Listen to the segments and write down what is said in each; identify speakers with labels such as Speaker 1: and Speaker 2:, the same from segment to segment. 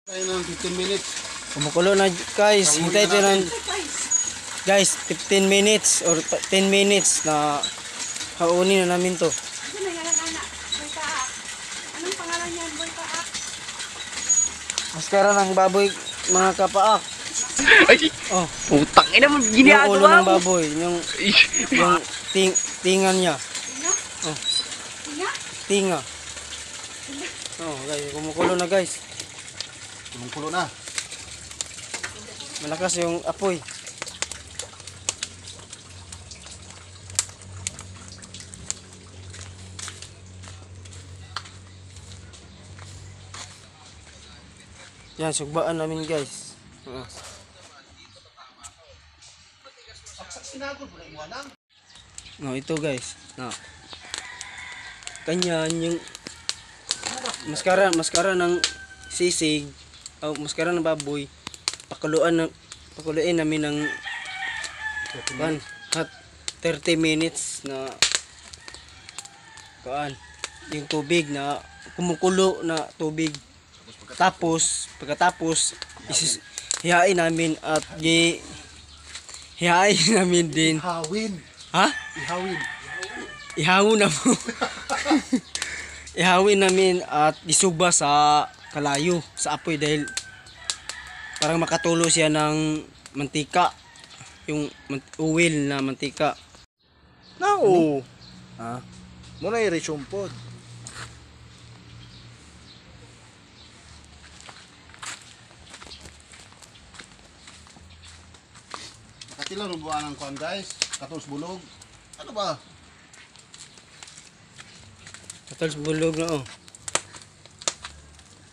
Speaker 1: Tayo ng 15 minutes.
Speaker 2: Kumukulo na guys. Hintay tayo ng guys 15 minutes or 10 minutes na haunin na namin to.
Speaker 3: Ano na yan, anak? Baltaak. Anong pangalan niyan, Baltaak?
Speaker 2: Maskara ng baboy mga kapaak.
Speaker 4: Ay,
Speaker 2: Oh,
Speaker 4: putang ina mo
Speaker 2: yung ulo
Speaker 4: ginagawa
Speaker 2: ng
Speaker 4: mo.
Speaker 2: baboy, yung tingan niya.
Speaker 3: Tinga?
Speaker 2: Oh,
Speaker 3: Tinga?
Speaker 2: tinga. Oh, guys, kumukulo na guys.
Speaker 1: Kulong-kulo na.
Speaker 2: Malakas yung apoy. Yan, sugbaan namin guys. No, ito guys. No. Kanya yung maskara ng sisig o maskara ng baboy. Pakuluin namin ng hot 30 minutes na yung tubig na kumukulo na tubig. Tapos pagkatapos hihain namin at hihain namin din.
Speaker 1: Ihawin.
Speaker 2: Ha?
Speaker 1: Ihawin.
Speaker 2: Ihawin na po. Ihawin namin at isuba sa kalayo, sa apoy dahil parang makatulo siya ng mantika. Yung oil na mantika.
Speaker 1: No.
Speaker 2: Ha?
Speaker 1: Muna i-resumpod. Nakatilaw ng buwan ng kuwan guys. Katuls bulog. Ano ba?
Speaker 2: Tapos bulog na oh.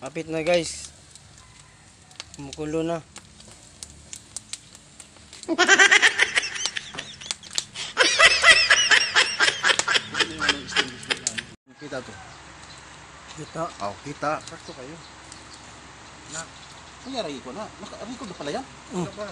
Speaker 2: Kapit na guys. Kumukulo na.
Speaker 1: Kita to.
Speaker 2: Kita.
Speaker 1: Oh, kita. Sakto kayo. Na. Nangyari ko na. Naka-record na pala yan?
Speaker 2: Oh.
Speaker 1: Ano ba?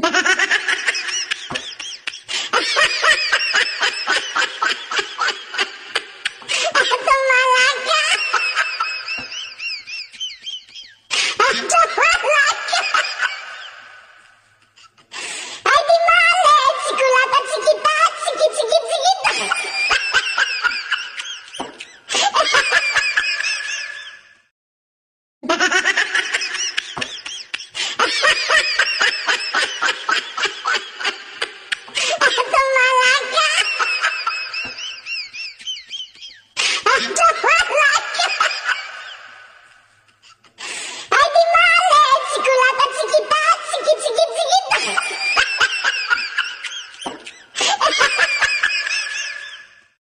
Speaker 5: Ha ha ha!